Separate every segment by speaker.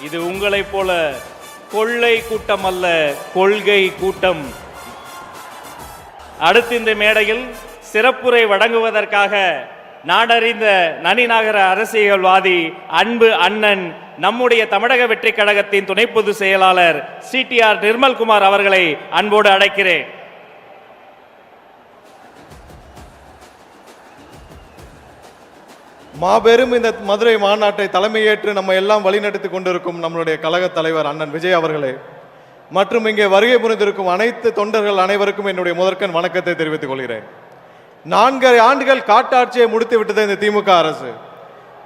Speaker 1: இது உங்களைப் போல கொள்ளை கூட்டம் அல்ல, கொள்கை கூட்டம். அடுத்து இந்த மேடையில் சிறப்புரை வழங்குவதற்காக நாடறிந்த நனிநகர அரசியல்வாதி அன்பு அண்ணன் நம்முடைய தமிழக வெற்றி கழகத்தின் துணை பொதுச் செயலாளர் சிடிஆர் நிர்மல்குமார் அவர்களை அன்போடு அழைக்கிறேன்.
Speaker 2: மாபெரும் இந்த மதுரை மாநாட்டை தலைமையேற்று நம்ம எல்லாம் வழிநடத்தி கொண்டிருக்கும் நம்மளுடைய கழக தலைவர் அண்ணன் விஜய் அவர்களே மற்றும் இங்கே வருகை புரிந்திருக்கும் அனைத்து தொண்டர்கள் அனைவருக்கும் என்னுடைய முதற்கண் வணக்கத்தை தெரிவித்துக் கொள்கிறேன். 4 ஆண்டுகள் காட்டாட்சியை முடித்து விட்டது இந்த திமுக அரசு.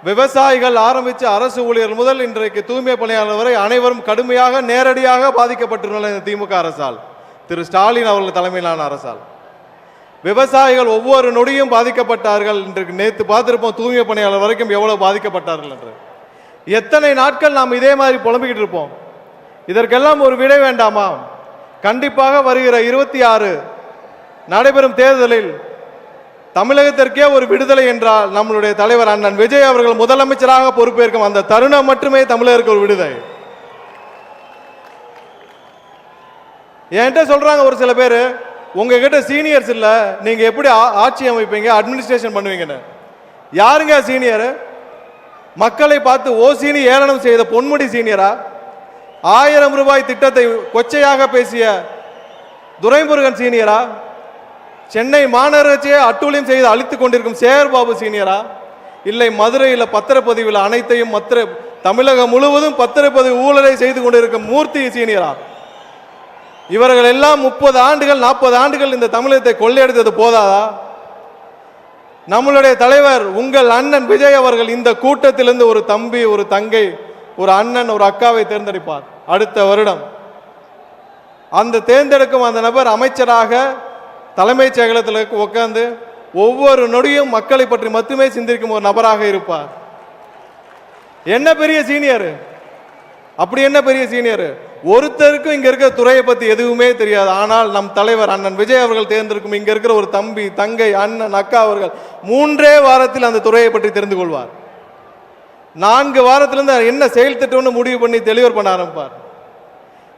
Speaker 2: விவசாயிகள் ஆரம்பித்து அரசு ஊழியர்கள் முதல் இன்றைக்கு தூய்மை பணியாளர் வரை அனைவரும் கடுமையாக நேரடியாக பாதிக்கப்பட்டுள்ள இந்த திமுக அரசால், திரு ஸ்டாலின் அவர்கள் தலைமையிலான அரசால் விவசாயிகள் ஒவ்வொரு நொடியும் பாதிக்கப்பட்டார்கள். இன்றைக்கு நேற்று பார்த்திருப்போம் தூய்மை பணியாளர் வரைக்கும் எவ்வளவு பாதிக்கப்பட்டார்கள் என்று. எத்தனை நாட்கள் நாம் இதே மாதிரி புலம்பிக்கிட்டு இருப்போம்? இதற்கெல்லாம் ஒரு விடை வேண்டாமா? கண்டிப்பாக வருகிற 26 நடைபெறும் தேர்தலில் தமிழகத்திற்கே ஒரு விடுதலை என்றால் நம்மளுடைய தலைவர் அண்ணன் விஜய் அவர்கள் முதலமைச்சராக பொறுப்பேற்கும் அந்த தருணம் மட்டுமே தமிழருக்கு ஒரு விடுதலை. என்கிட்ட சொல்றாங்க ஒரு சில பேர், உங்ககிட்ட சீனியர்ஸ் இல்ல, நீங்க எப்படி ஆட்சி அமைப்பீங்க, அட்மினிஸ்ட்ரேஷன் பண்ணுவீங்கன்னு. யாருங்க சீனியர்? மக்களை பார்த்து ஓசினி ஏளனம் செய்த பொன்முடி சீனியரா? 1000 ரூபாய் திட்டத்தை கொச்சையாக பேசிய துரைமுருகன் சீனியரா? சென்னை மாநகராட்சியை அட்டூழியம் செய்து அழித்துக் கொண்டிருக்கும் சேகர்பாபு சீனியரா? இல்லை மதுரையில் பத்திரப்பதிவில் அனைத்தையும் தமிழகம் முழுவதும் பத்திரப்பதிவு ஊழலை செய்து கொண்டிருக்கும் மூர்த்தி சீனியரா? இவர்கள் எல்லாம் 30 ஆண்டுகள் 40 ஆண்டுகள் இந்த தமிழகத்தை கொள்ளையடித்தது போதாதா? நம்மளுடைய தலைவர் உங்கள் அண்ணன் விஜய் அவர்கள் இந்த கூட்டத்திலிருந்து ஒரு தம்பி, ஒரு தங்கை, ஒரு அண்ணன், ஒரு அக்காவை தேர்ந்தெடுப்பார் அடுத்த வருடம். அந்த தேர்ந்தெடுக்கும் அந்த நபர் அமைச்சராக தலைமைச் செயலகத்தில் உட்கார்ந்து ஒவ்வொரு நொடியும் மக்களை பற்றி மட்டுமே சிந்திக்கும் ஒரு நபராக இருப்பார். என்ன பெரிய சீனியர்? அப்படி என்ன பெரிய சீனியர்? ஒருத்தருக்கும் இங்க இருக்கிற துறையை பத்தி எதுவுமே தெரியாது. ஆனால் நம் தலைவர் அண்ணன் விஜய் அவர்கள் தேர்ந்தெடுக்கும் இங்க இருக்கிற ஒரு தம்பி, தங்கை, அண்ணன், அக்கா அவர்கள் 3 வாரத்தில் அந்த துறையை பற்றி தெரிந்து கொள்வார். 4 வாரத்திலிருந்து என்ன செயல் திட்டம்னு முடிவு பண்ணி டெலிவர் பண்ண ஆரம்பிப்பார்.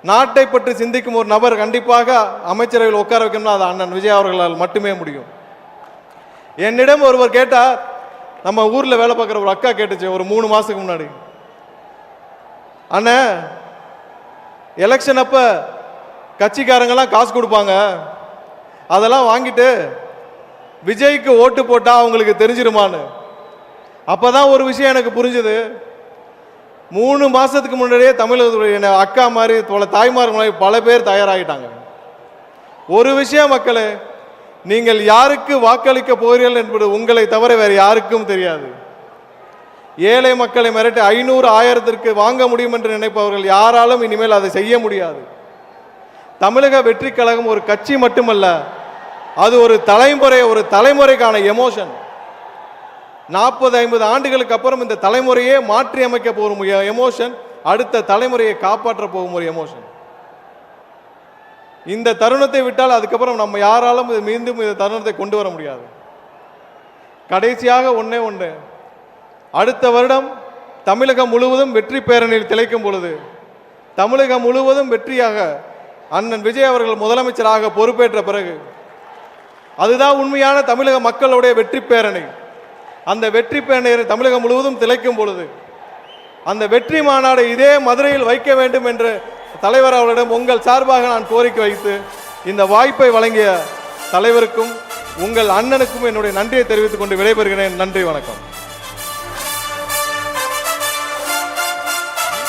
Speaker 2: நாட்டை பற்றி சிந்திக்கும் ஒரு நபர் கண்டிப்பாக அமைச்சரவையில் உட்கார வைக்கணும்னா அது அண்ணன் விஜய் அவர்களால் மட்டுமே முடியும். என்னிடம் ஒருவர் கேட்டார், நம்ம ஊர்ல வேலை பார்க்குற ஒரு அக்கா கேட்டுச்சு ஒரு 3 மாசத்துக்கு முன்னாடி, அண்ணா எலெக்ஷன் அப்ப கட்சிக்காரங்கெல்லாம் காசு கொடுப்பாங்க, அதெல்லாம் வாங்கிட்டு விஜய்க்கு ஓட்டு போட்டா அவங்களுக்கு தெரிஞ்சிருமான்னு. அப்பதான் ஒரு விஷயம் எனக்கு புரிஞ்சுது. 3 மாசத்துக்கு முன்னாடியே தமிழகத்துடைய அக்கா மாதிரி தாய்மார் மாதிரி பல பேர் தயாராகிட்டாங்க. ஒரு விஷயம் மக்களே, நீங்கள் யாருக்கு வாக்களிக்க போகிறீர்கள் என்பது உங்களை தவிர வேறு யாருக்கும் தெரியாது. ஏழை மக்களை மிரட்டி 500 1000க்கு வாங்க முடியும் என்று நினைப்பவர்கள் யாராலும் இனிமேல் அதை செய்ய முடியாது. தமிழக வெற்றி கழகம் ஒரு கட்சி மட்டுமல்ல, அது ஒரு தலைமுறைக்கான எமோஷன். 40-50 ஆண்டுகளுக்கு அப்புறம் இந்த தலைமுறையே மாற்றி அமைக்க போகும் எமோஷன், அடுத்த தலைமுறையை காப்பாற்ற போகும் ஒரு எமோஷன். இந்த தருணத்தை விட்டால் அதுக்கப்புறம் நம்ம யாராலும் மீண்டும் இந்த தருணத்தை கொண்டு வர முடியாது. கடைசியாக ஒண்ணே, அடுத்த வருடம் தமிழகம் முழுவதும் வெற்றி பேரணியில் திளைக்கும் பொழுது, தமிழகம் முழுவதும் வெற்றியாக அண்ணன் விஜய் அவர்கள் முதலமைச்சராக பொறுப்பேற்ற பிறகு, அதுதான் உண்மையான தமிழக மக்களுடைய வெற்றி பேரணி. அந்த வெற்றி பேரணியை தமிழகம் முழுவதும் திளைக்கும் பொழுது அந்த வெற்றி மாநாடு இதே மதுரையில் வைக்க வேண்டும் என்று தலைவர் அவர்களிடம் உங்கள் சார்பாக நான் கோரிக்கை வைத்து இந்த வாய்ப்பை வழங்கிய தலைவருக்கும் உங்கள் அண்ணனுக்கும் என்னுடைய நன்றியை தெரிவித்துக் கொண்டு விடைபெறுகிறேன். நன்றி, வணக்கம்.